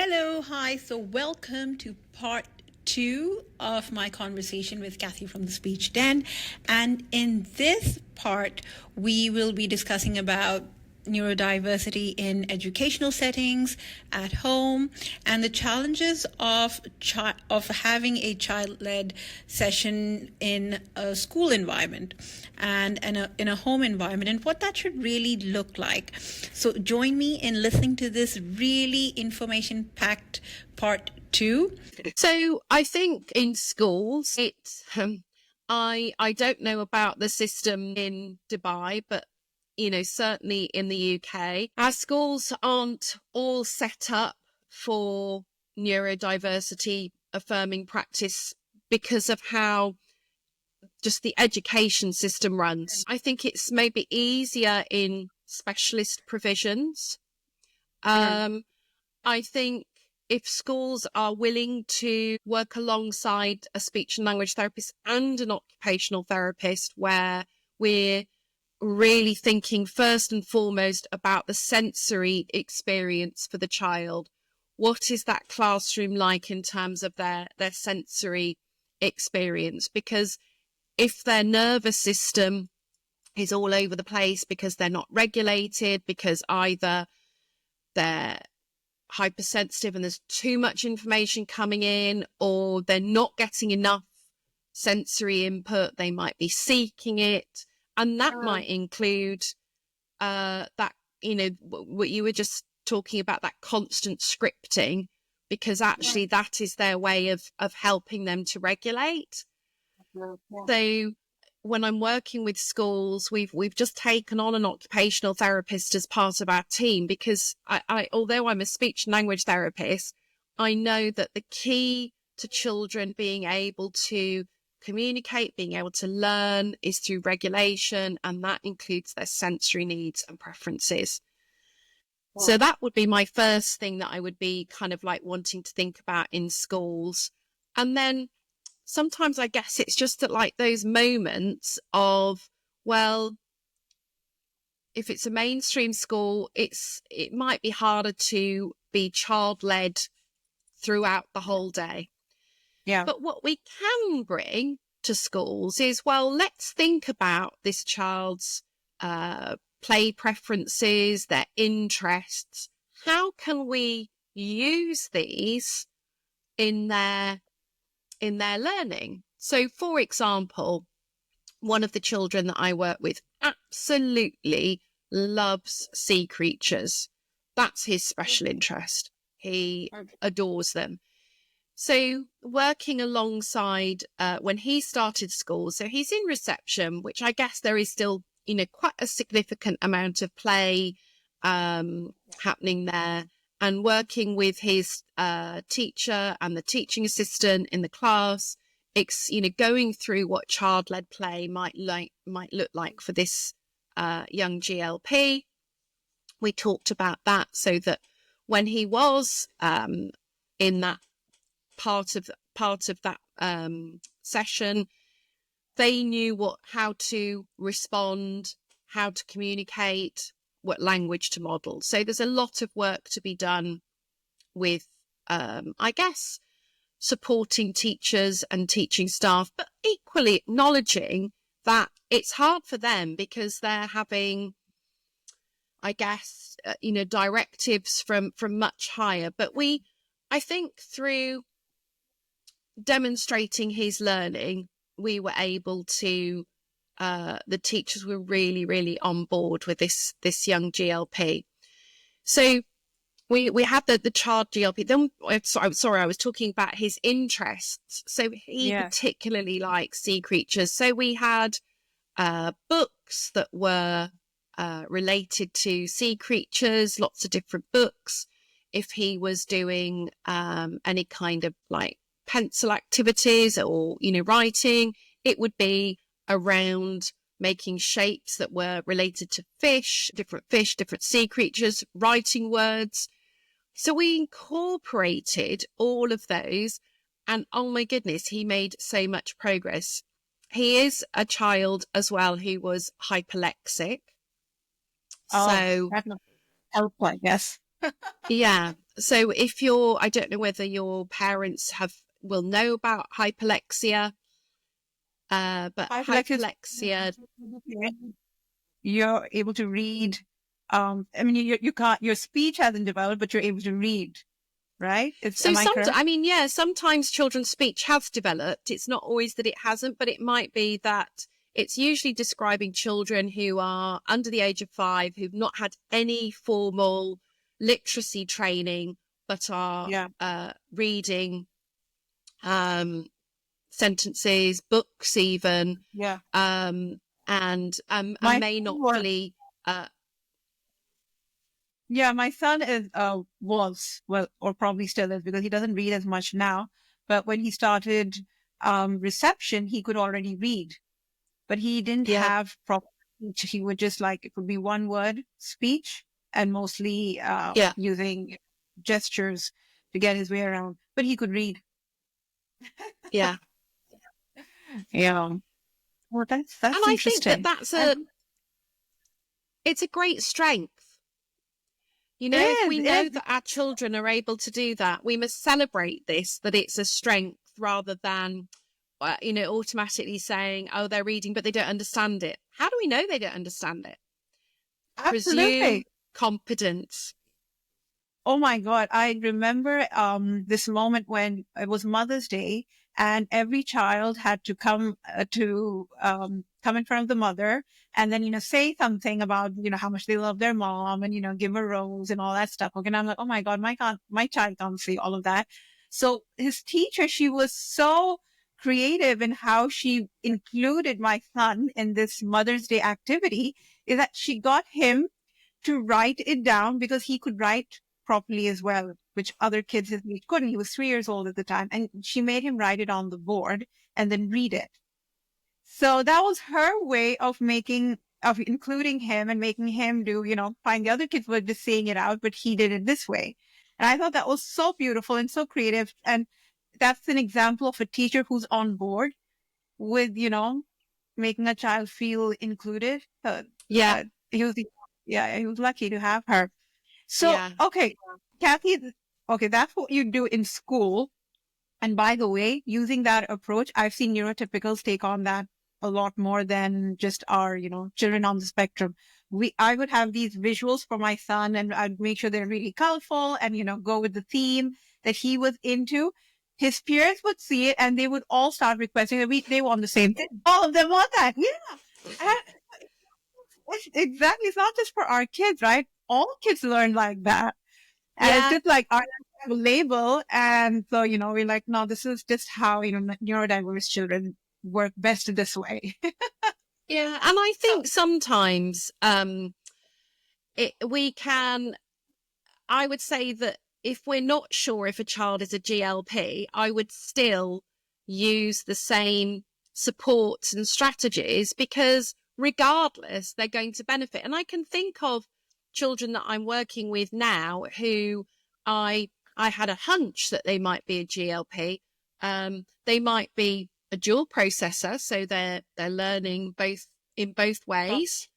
Hello, hi. So, welcome to part two of my conversation with Cathy from the Speech Den. And in this part, we will be discussing about neurodiversity in educational settings, at home, and the challenges of having a child-led session in a school environment and in a home environment, and what that should really look like. So join me in listening to this really information-packed part two. So I think in schools, I don't know about the system in Dubai, but certainly in the UK, our schools aren't all set up for neurodiversity affirming practice because of how just the education system runs. I think it's maybe easier in specialist provisions. I think if schools are willing to work alongside a speech and language therapist and an occupational therapist, where we're really thinking first and foremost about the sensory experience for the child. What is that classroom like in terms of their sensory experience? Because if their nervous system is all over the place because they're not regulated, because either they're hypersensitive and there's too much information coming in, or they're not getting enough sensory input, they might be seeking it. And that might include that, what you were just talking about, that constant scripting, because actually that is their way of helping them to regulate. So when I'm working with schools, we've just taken on an occupational therapist as part of our team, because I although I'm a speech and language therapist, I know that the key to children being able to communicate, being able to learn, is through regulation, and that includes their sensory needs and preferences. Wow. So that would be my first thing that I would be kind of like wanting to think about in schools. And then sometimes I guess it's just that, like, those moments of, well, if it's a mainstream school, it might be harder to be child-led throughout the whole day. Yeah. But what we can bring to schools is, well, let's think about this child's play preferences, their interests. How can we use these in their learning? So, for example, one of the children that I work with absolutely loves sea creatures. That's his special interest. He adores them. So working alongside when he started school, so he's in reception, which I guess there is still, quite a significant amount of play happening there, and working with his teacher and the teaching assistant in the class, going through what child-led play might look like for this young GLP. We talked about that so that when he was in that part of that session, they knew how to respond, how to communicate, what language to model. So there's a lot of work to be done with, I guess, supporting teachers and teaching staff, but equally acknowledging that it's hard for them because they're having, I guess, directives from much higher. But I think through demonstrating his learning, we were able to, the teachers were really, really on board with this young GLP. So we had the child GLP. Then, sorry, I was talking about his interests. So he particularly likes sea creatures. So we had books that were related to sea creatures, lots of different books. If he was doing any kind of like pencil activities or, writing, it would be around making shapes that were related to fish, different sea creatures, writing words. So we incorporated all of those, and oh my goodness, he made so much progress. He is a child as well who was hyperlexic. Oh, so help, I guess. Yeah. So if I don't know whether your parents will know about hyperlexia, but Hyperlexia, hyperlexia, you're able to read. I mean, you can't. Your speech hasn't developed, but you're able to read, right? so Am I correct? sometimes children's speech has developed. It's not always that it hasn't, but it might be that it's usually describing children who are under the age of 5, who've not had any formal literacy training, but are Yeah. reading sentences, books even, Yeah. and My may son not was, fully. yeah, my son was, well, or probably still is, because he doesn't read as much now. But when he started reception, he could already read, but he didn't Yeah, have proper speech. He would just, like, it would be one word speech, and mostly yeah, using gestures to get his way around. But he could read. yeah. Yeah. Well, And that's I think that interesting. And it's a great strength. it If we is, know it is. that our children are able to do that, we must celebrate this, that it's a strength rather than, automatically saying, oh, they're reading, but they don't understand it. How do we know they don't understand it? Presume Absolutely. competence. Oh my God. I remember this moment when it was Mother's Day, and every child had to come in front of the mother, and then, say something about, how much they love their mom, and, give a rose and all that stuff. Okay. And I'm like, oh my God, my child can't say all of that. So his teacher, she was so creative in how she included my son in this Mother's Day activity, is that she got him to write it down, because he could write properly as well, which other kids his age couldn't. He was 3 years old at the time. And she made him write it on the board and then read it. So that was her way of including him and making him do, find the other kids were just saying it out, but he did it this way. And I thought that was so beautiful and so creative. And that's an example of a teacher who's on board with, making a child feel included. Yeah, Uh, he was, yeah, he was lucky to have her. So, yeah, okay, Kathy, okay, that's what you do in school. And by the way, using that approach, I've seen neurotypicals take on that a lot more than just our, children on the spectrum. I would have these visuals for my son, and I'd make sure they're really colorful and, go with the theme that he was into. His peers would see it, and they would all start requesting that they want the same thing. All of them want that. Yeah. Exactly. It's not just for our kids, right? All kids learn like that. And it's yeah. just like our label. And so, we're like, no, this is just how, neurodiverse children work best this way. Yeah, and I think sometimes we can. I would say that if we're not sure if a child is a GLP, I would still use the same supports and strategies, because regardless, they're going to benefit. And I can think of children that I'm working with now who I had a hunch that they might be a GLP. They might be a dual processor, so they're learning both in both ways.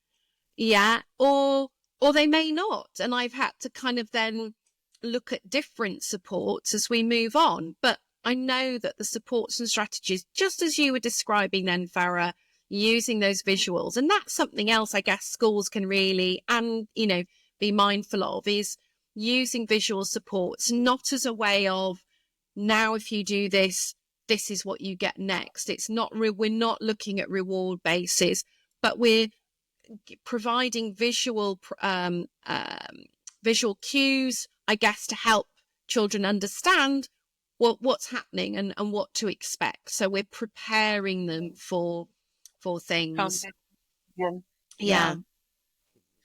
Yeah, or they may not. And I've had to kind of then look at different supports as we move on. But I know that the supports and strategies, just as you were describing then, Farah, using those visuals, and that's something else I guess schools can really, and, be mindful of, is using visual supports, not as a way of, now if you do this, this is what you get next. It's not, we're not looking at reward bases, but we're providing visual cues, I guess, to help children understand what's happening and what to expect. So we're preparing them for things. Yeah. Yeah.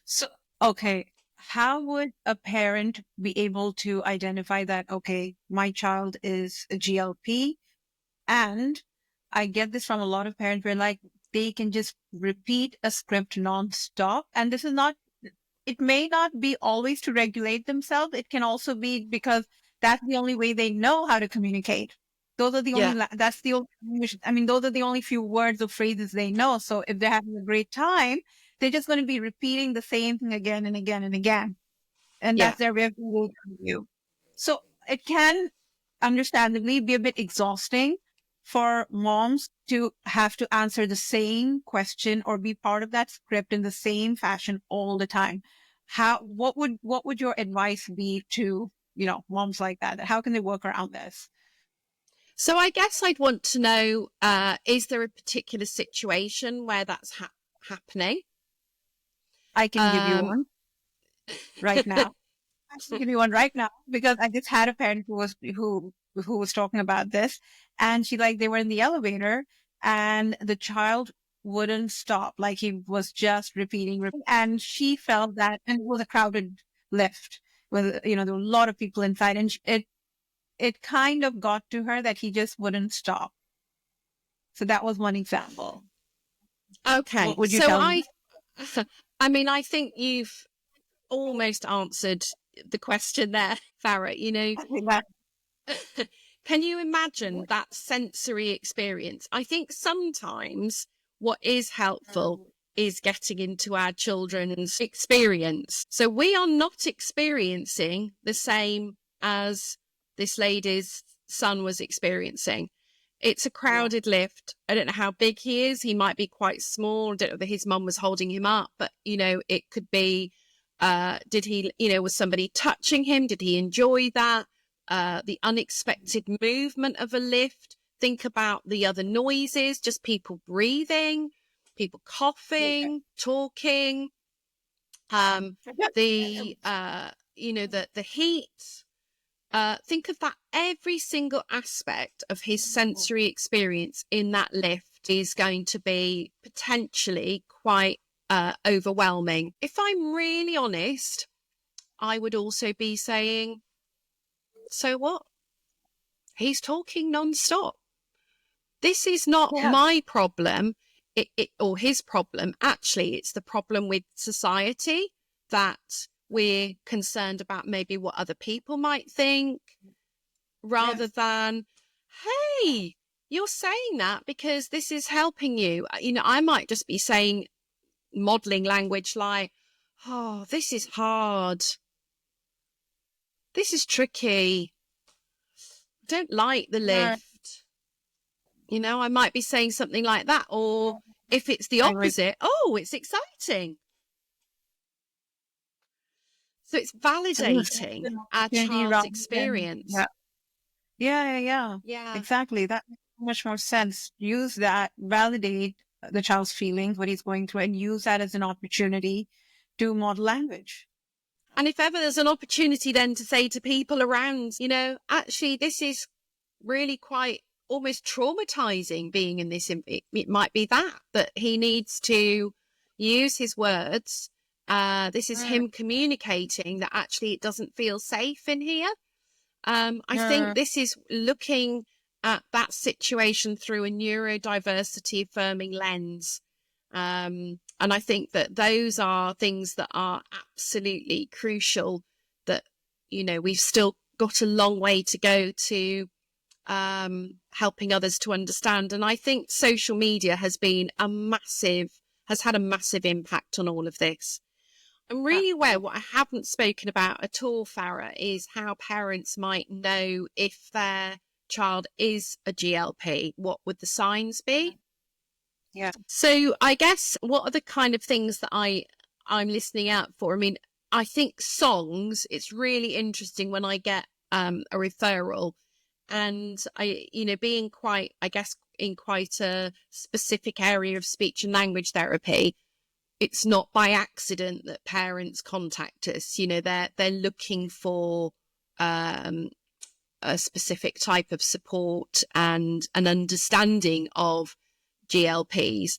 So, okay. How would a parent be able to identify that, okay, my child is a GLP? And I get this from a lot of parents where, like, they can just repeat a script nonstop. And this is not, it may not be always to regulate themselves. It can also be because that's the only way they know how to communicate. Those are the Yeah. only, that's the only, those are the only few words or phrases they know. So if they're having a great time, they're just going to be repeating the same thing again and again and again. and Yeah. that's their way of engaging with you. So it can understandably be a bit exhausting for moms to have to answer the same question or be part of that script in the same fashion all the time. What would your advice be to, moms like that? How can they work around this? So I guess I'd want to know, is there a particular situation where that's happening? I can give you Um, one right now. I can give you one right now because I just had a parent who was talking about this, and they were in the elevator, and the child wouldn't stop, like he was just repeating, and she felt that, and it was a crowded lift with there were a lot of people inside, and it kind of got to her that he just wouldn't stop. So that was one example. okay. What would you So tell me? I mean, I think you've almost answered the question there, Farah. Can you imagine that sensory experience? I think sometimes what is helpful is getting into our children's experience. So we are not experiencing the same as this lady's son was experiencing. It's a crowded lift. I don't know how big he is. He might be quite small. I don't know that his mum was holding him up, but it could be, did he, was somebody touching him? Did he enjoy that? The unexpected movement of a lift. Think about the other noises, just people breathing, people coughing, talking, the heat. Think of that. Every single aspect of his sensory experience in that lift is going to be potentially quite overwhelming. If I'm really honest, I would also be saying, so what? He's talking non-stop. This is not my problem, or his problem. Actually, it's the problem with society, that we're concerned about maybe what other people might think, rather than, hey, you're saying that because this is helping you. I might just be saying, modeling language like, oh, this is hard. This is tricky. Don't like the lift. I might be saying something like that. Or if it's the opposite, oh, it's exciting. So it's validating our child's experience. Yeah. Exactly. That makes so much more sense. Use that, validate the child's feelings, what he's going through, and use that as an opportunity to model language. And if ever there's an opportunity then to say to people around, actually, this is really quite almost traumatizing being in this. It might be that he needs to use his words. This is him communicating that actually it doesn't feel safe in here. I think this is looking at that situation through a neurodiversity affirming lens. And I think that those are things that are absolutely crucial, that, we've still got a long way to go to helping others to understand. And I think social media has had a massive impact on all of this. I'm really aware what I haven't spoken about at all, Farah, is how parents might know if their child is a GLP. What would the signs be? Yeah. So I guess what are the kind of things that I'm listening out for? I mean, I think songs, it's really interesting when I get a referral, and being quite, I guess, in quite a specific area of speech and language therapy, it's not by accident that parents contact us. They're looking for a specific type of support and an understanding of GLPs.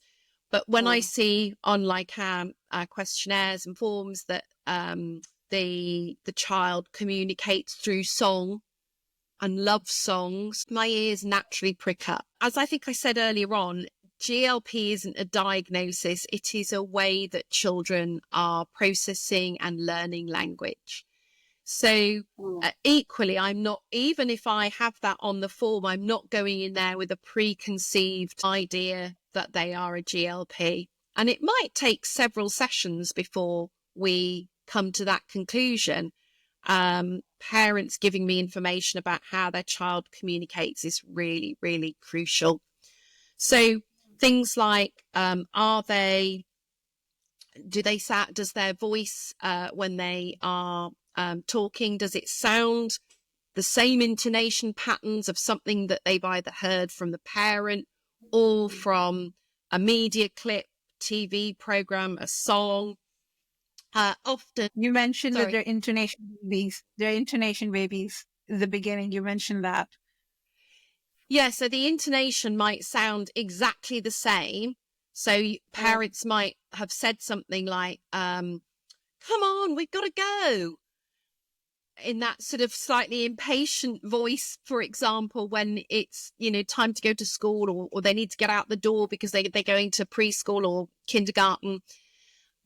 But when I see on our questionnaires and forms that the child communicates through song and loves songs, my ears naturally prick up. As I think I said earlier on, GLP isn't a diagnosis. It is a way that children are processing and learning language. So equally, I'm not, even if I have that on the form, I'm not going in there with a preconceived idea that they are a GLP. And it might take several sessions before we come to that conclusion, parents giving me information about how their child communicates is really, really crucial. So things like, does their voice, when they are talking, does it sound the same intonation patterns of something that they've either heard from the parent or from a media clip, TV program, a song? Often You mentioned that sorry. they're intonation babies. They're intonation babies in the beginning. You mentioned that. Yeah, so the intonation might sound exactly the same. So parents might have said something like, come on, we've got to go, in that sort of slightly impatient voice, for example, when it's, time to go to school, or they need to get out the door because they're going to preschool or kindergarten,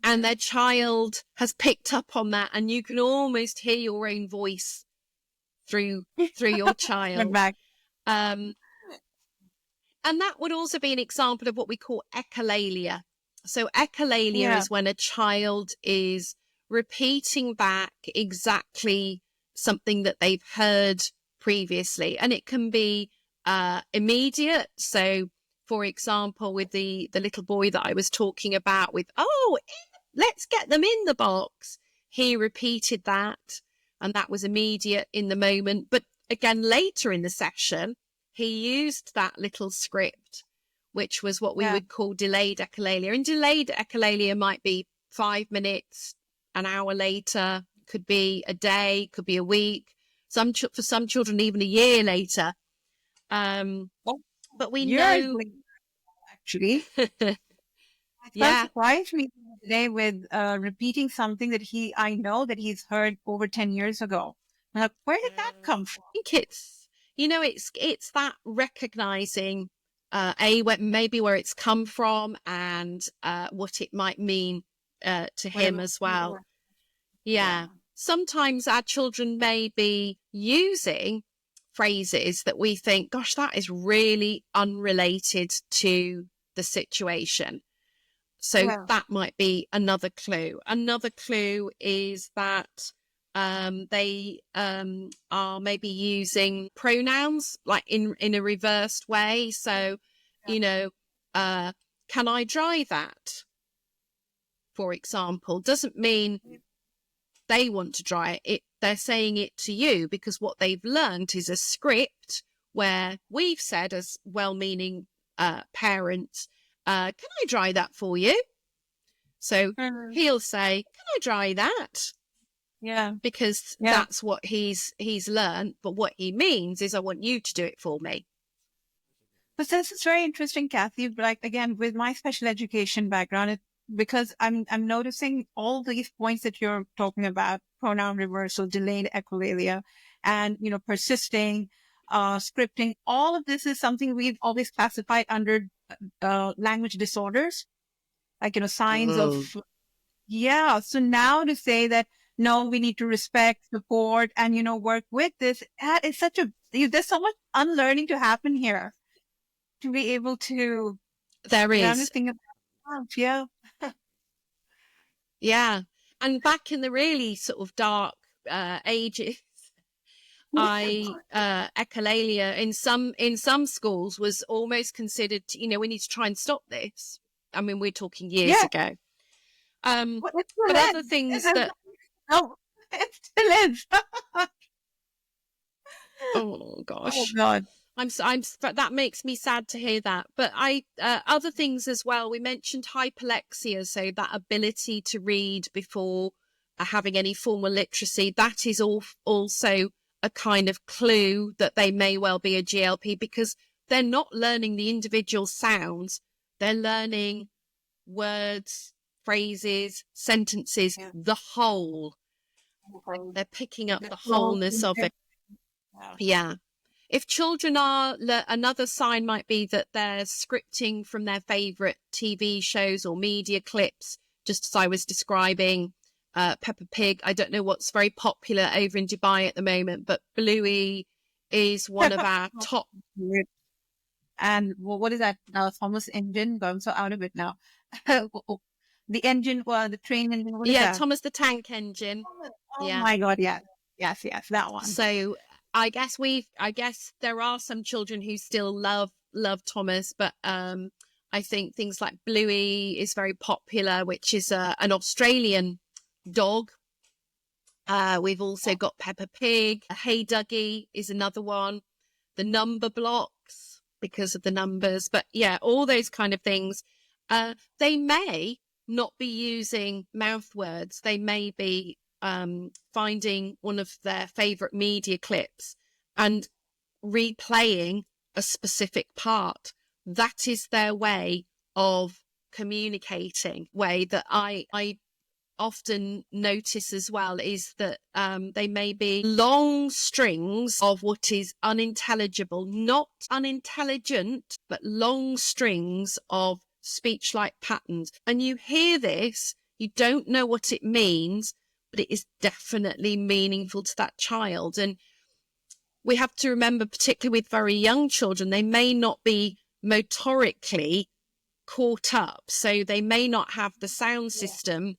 and their child has picked up on that, and you can almost hear your own voice through your child. Back. And that would also be an example of what we call echolalia. So echolalia is when a child is repeating back exactly something that they've heard previously. And it can be immediate. So, for example, with the little boy that I was talking about with, let's get them in the box. He repeated that, and that was immediate in the moment. But again, later in the session, he used that little script, which was what we would call delayed echolalia. And delayed echolalia might be 5 minutes, an hour later, could be a day, could be a week. For some children, even a year later. But we know, actually, that surprised me today with repeating something that I know that he's heard over 10 years ago. I'm like, where did that come from? I think it's that recognizing maybe where it's come from, and what it might mean to him as well. Yeah. Sometimes our children may be using phrases that we think, gosh, that is really unrelated to the situation. So that might be another clue. Another clue is that they are maybe using pronouns like in a reversed way. So, can I dry that? For example, doesn't mean they want to dry it. They're saying it to you because what they've learned is a script where we've said, as well-meaning parents, can I dry that for you? So he'll say, can I dry that? Yeah. Because that's what he's learned. But what he means is, I want you to do it for me. But this is very interesting, Cathy. Like, again, with my special education background, because I'm noticing all these points that you're talking about: pronoun reversal, delayed echolalia, and persisting, scripting. All of this is something we've always classified under language disorders, like signs of. So now to say that no, we need to respect, support, and work with this. That is there's so much unlearning to happen here to be able to. There is. Yeah. And back in the really sort of dark ages, echolalia in some schools was almost considered, we need to try and stop this. I mean, we're talking years ago. But other things that. No, it still is. Oh gosh. Oh God. That makes me sad to hear that. But other things as well. We mentioned hyperlexia, so that ability to read before having any formal literacy. That is also a kind of clue that they may well be a GLP, because they're not learning the individual sounds. They're learning words, phrases, sentences, the whole. They're picking up the wholeness of it. Yeah. If children are, another sign might be that they're scripting from their favourite TV shows or media clips, just as I was describing Peppa Pig. I don't know what's very popular over in Dubai at the moment, but Bluey is one of our top. And what is that? Thomas Engine? I'm so out of it now. the engine, the train engine. What is that? Thomas the Tank Engine. Oh my God, yes. Yes, that one. So I guess there are some children who still love Thomas, but I think things like Bluey is very popular, which is an Australian dog. We've also got Peppa Pig. Hey Dougie is another one. The number blocks because of the numbers, but yeah, all those kind of things. They may not be using mouth words. They may be finding one of their favorite media clips and replaying a specific part. That is their way of communicating. Way that I often notice as well is that they may be long strings of what is unintelligible, not unintelligent, but long strings of speech-like patterns. And you hear this, you don't know what it means, but it is definitely meaningful to that child. And we have to remember, particularly with very young children, they may not be motorically caught up. So they may not have the sound system,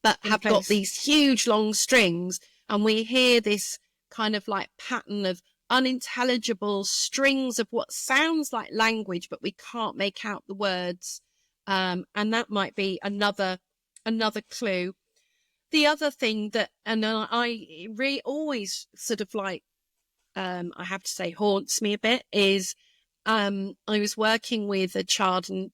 but have got these huge long strings. And we hear this kind of like pattern of unintelligible strings of what sounds like language, but we can't make out the words. And that might be another clue. The other thing that, and I really always sort of like, I have to say haunts me a bit is, I was working with a child, and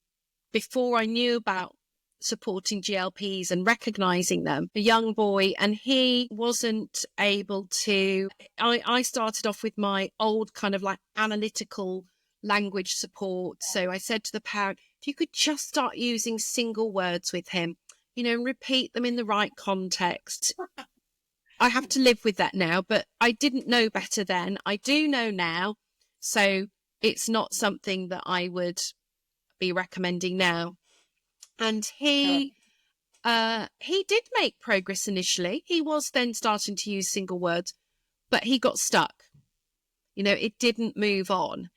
before I knew about supporting GLPs and recognizing them, a young boy, and he wasn't able to, I started off with my old kind of like analytical language support. So I said to the parent, if you could just start using single words with him, and repeat them in the right context. I have to live with that now, but I didn't know better then. I do know now. So it's not something that I would be recommending now. And he did make progress initially. He was then starting to use single words, but he got stuck. It didn't move on.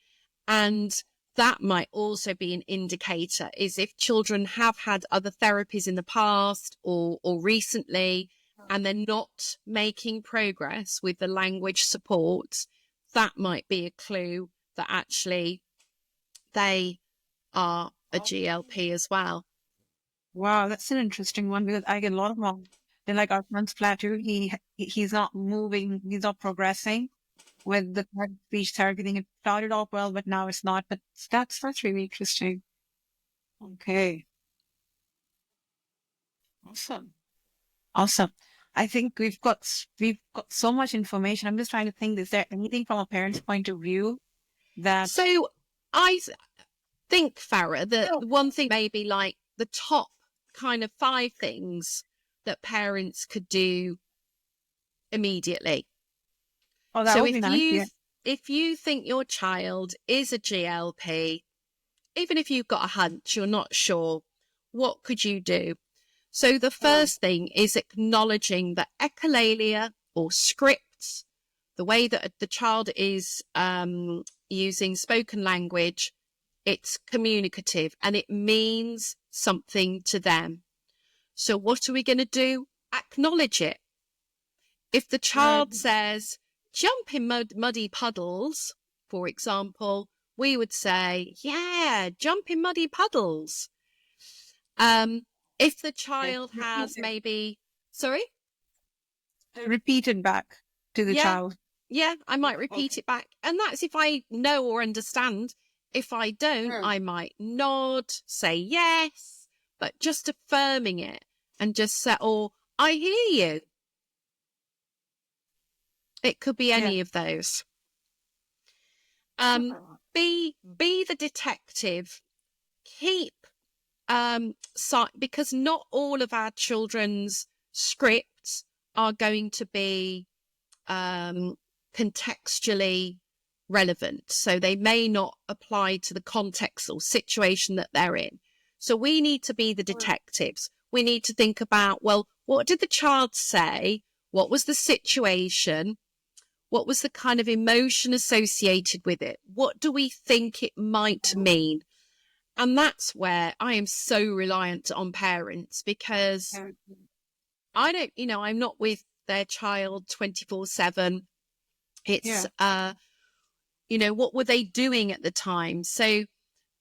And that might also be an indicator, is if children have had other therapies in the past or recently, and they're not making progress with the language support, that might be a clue that actually they are a GLP as well. Wow, that's an interesting one, because I get a lot of moms. They're like, our son's plateau. He's not moving. He's not progressing with the speech therapy thing. It started off well, but now it's not. But that's really interesting. Okay. Awesome. I think we've got so much information. I'm just trying to think, is there anything from a parent's point of view that... So I think, Farah, that one thing maybe like the top kind of 5 things that parents could do immediately. Oh, that would be nice. If you think your child is a GLP, even if you've got a hunch, you're not sure, what could you do? So the first thing is acknowledging that echolalia or scripts, the way that the child is using spoken language, it's communicative and it means something to them. So what are we going to do? Acknowledge it. If the child says, jump in muddy puddles, for example, we would say, yeah, jump in muddy puddles. If the child has maybe, sorry? Repeat it back to the child. Yeah, I might repeat it back. And that's if I know or understand. If I don't, I might nod, say yes, but just affirming it and just say, or I hear you. It could be any of those. Be the detective. Keep because not all of our children's scripts are going to be contextually relevant. So they may not apply to the context or situation that they're in. So we need to be the detectives. We need to think about, well, what did the child say? What was the situation? What was the kind of emotion associated with it? What do we think it might mean? And that's where I am so reliant on parents, because I don't, I'm not with their child 24/7. It's, what were they doing at the time? So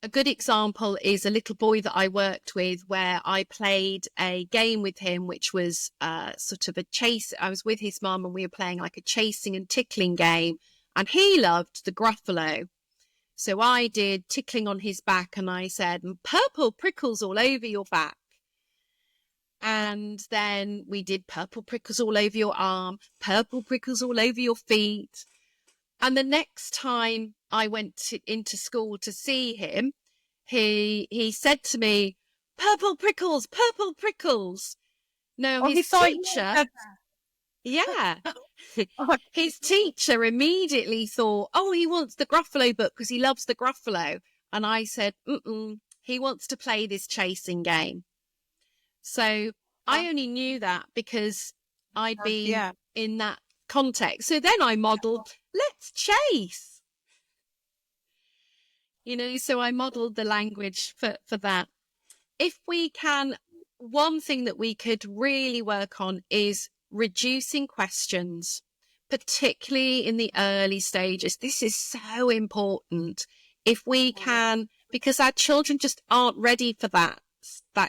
a good example is a little boy that I worked with, where I played a game with him, which was sort of a chase. I was with his mum and we were playing like a chasing and tickling game, and he loved the Gruffalo. So I did tickling on his back and I said, purple prickles all over your back. And then we did purple prickles all over your arm, purple prickles all over your feet. And the next time I went into school to see him, he said to me, purple prickles, purple prickles. No, his teacher, yeah, his teacher immediately thought, oh, he wants the Gruffalo book because he loves the Gruffalo. And I said, he wants to play this chasing game. So I only knew that because I'd been in that context. So then I modelled, let's chase. So I modelled the language for that. If we can, one thing that we could really work on is reducing questions, particularly in the early stages. This is so important. If we can, because our children just aren't ready for that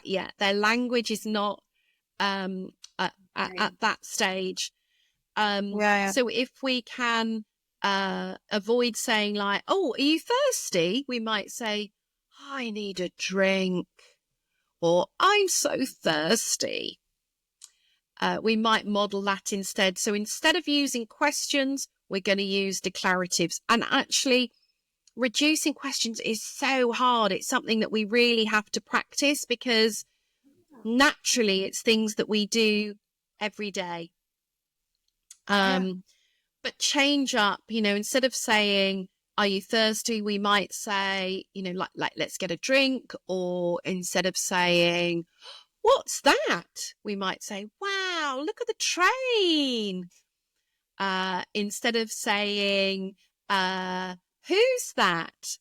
yet. Their language is not at that stage. So if we can avoid saying like, oh, are you thirsty? We might say, I need a drink, or I'm so thirsty. We might model that instead. So instead of using questions, we're going to use declaratives. And actually, reducing questions is so hard. It's something that we really have to practice, because naturally it's things that we do every day. But change up, instead of saying, are you thirsty? We might say, like, let's get a drink. Or instead of saying, what's that? We might say, wow, look at the train. Instead of saying, who's that?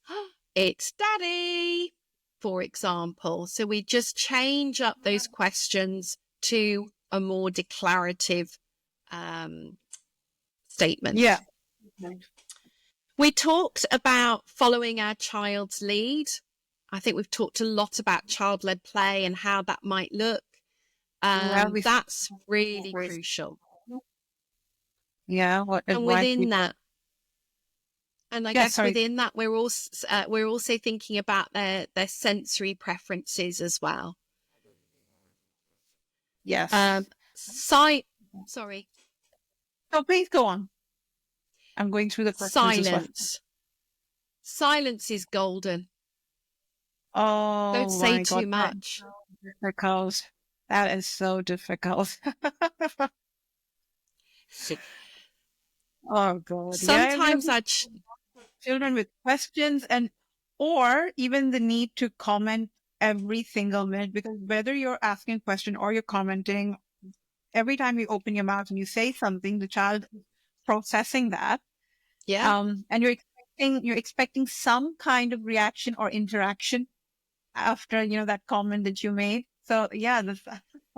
It's Daddy, for example. So we just change up those questions to a more declarative statement. Yeah. We talked about following our child's lead. I think we've talked a lot about child-led play and how that might look. That's really crucial. Yeah. And within that, within that, we're also thinking about their sensory preferences as well. Yes. Sorry. No, please go on. I'm going through the questions. Silence. Silence is golden. Oh, don't say too much. Difficult. That is so difficult. Oh God. Sometimes children with questions or even the need to comment every single minute, because whether you're asking a question or you're commenting, every time you open your mouth and you say something, the child is processing that. Yeah. And you're expecting some kind of reaction or interaction after, that comment that you made. So yeah, the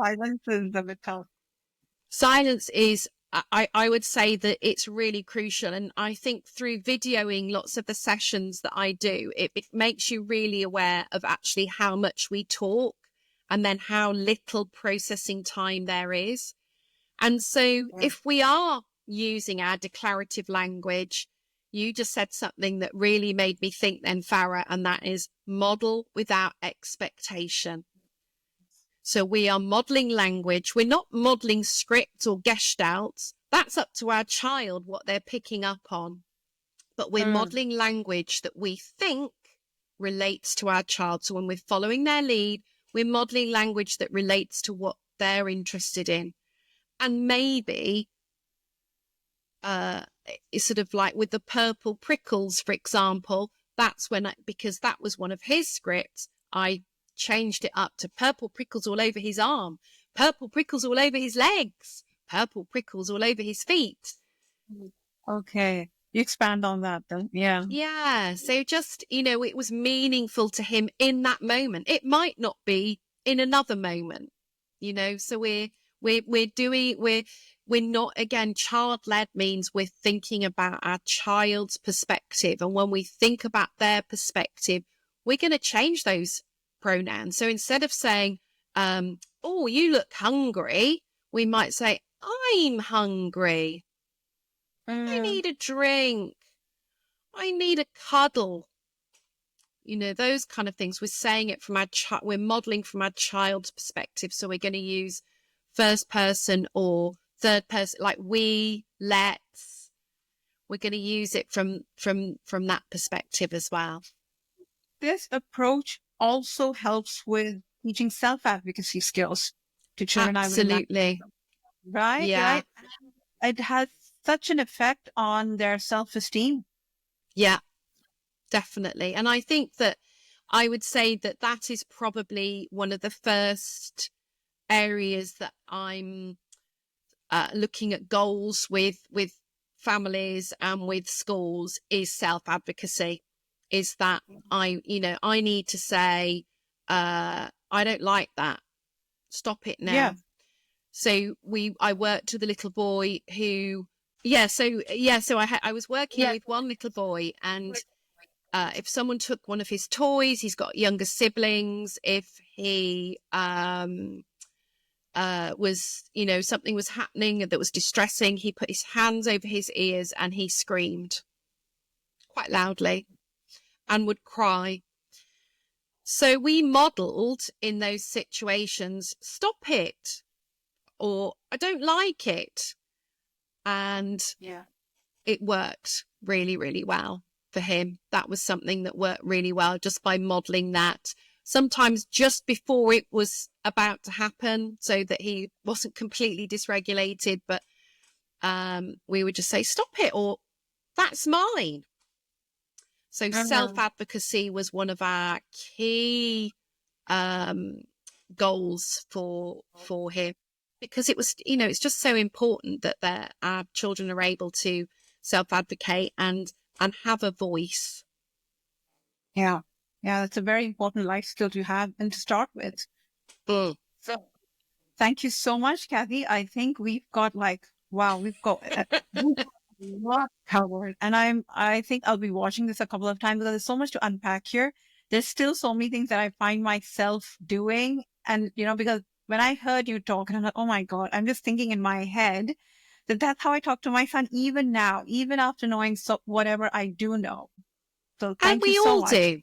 silence is a bit tough. Silence is, I would say that it's really crucial. And I think through videoing lots of the sessions that I do, it makes you really aware of actually how much we talk and then how little processing time there is. And so if we are using our declarative language, you just said something that really made me think then, Farah, and that is model without expectation. So we are modeling language. We're not modeling scripts or gestalts. That's up to our child, what they're picking up on. But we're modeling language that we think relates to our child. So when we're following their lead, we're modeling language that relates to what they're interested in. And maybe it's sort of like with the purple prickles, for example, that's when, because that was one of his scripts, I changed it up to purple prickles all over his arm, purple prickles all over his legs, purple prickles all over his feet. Okay. You expand on that then. Yeah. Yeah. So just, it was meaningful to him in that moment. It might not be in another moment, so we're not, again, child-led means we're thinking about our child's perspective. And when we think about their perspective, we're going to change those pronouns. So instead of saying, oh, you look hungry, we might say, I'm hungry. I need a drink. I need a cuddle. Those kind of things. We're saying it from we're modeling from our child's perspective. So we're going to use first person or third person, like we, let's. We're going to use it from that perspective as well. This approach also helps with teaching self-advocacy skills to children. Absolutely. Right? Yeah. Right. It has such an effect on their self-esteem. Yeah, definitely. And I think that I would say that is probably one of the first areas that I'm looking at goals with families and with schools is self-advocacy. Is that I need to say, I don't like that. Stop it now. Yeah. So I worked with a little boy who, so I was working with one little boy, and if someone took one of his toys, he's got younger siblings, if he was, something was happening that was distressing, he put his hands over his ears and he screamed quite loudly and would cry. So we modelled in those situations, stop it, or I don't like it. And it worked really, really well for him. That was something that worked really well just by modelling that. Sometimes just before it was about to happen, so that he wasn't completely dysregulated, but we would just say, stop it, or that's mine. So self-advocacy was one of our key goals for him, because it was, it's just so important that our children are able to self-advocate and have a voice. Yeah. Yeah, that's a very important life skill to have and to start with. So thank you so much, Cathy. I think we've got we've got a lot covered. And I think I'll be watching this a couple of times because there's so much to unpack here. There's still so many things that I find myself doing. And, because when I heard you talk, and I'm like, oh my God, I'm just thinking in my head that's how I talk to my son, even now, even after knowing whatever I do know. So thank you so much. And we all do.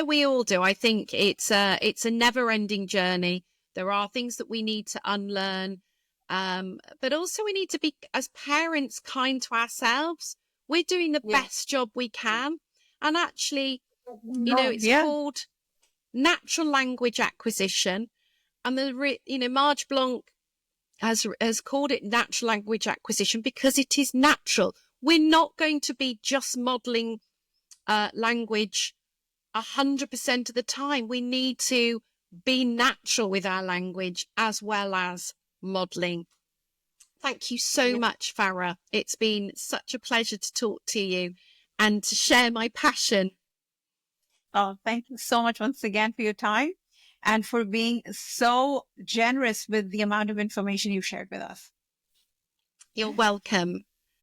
We all do. I think it's a never-ending journey. There are things that we need to unlearn, but also we need to be, as parents, kind to ourselves. We're doing the best job we can, and actually, it's called natural language acquisition, and Marge Blanc has called it natural language acquisition because it is natural. We're not going to be just modelling language 100% of the time. We need to be natural with our language as well as modelling. Thank you so much, Farah. It's been such a pleasure to talk to you and to share my passion. Oh, thank you so much once again for your time and for being so generous with the amount of information you shared with us. You're welcome.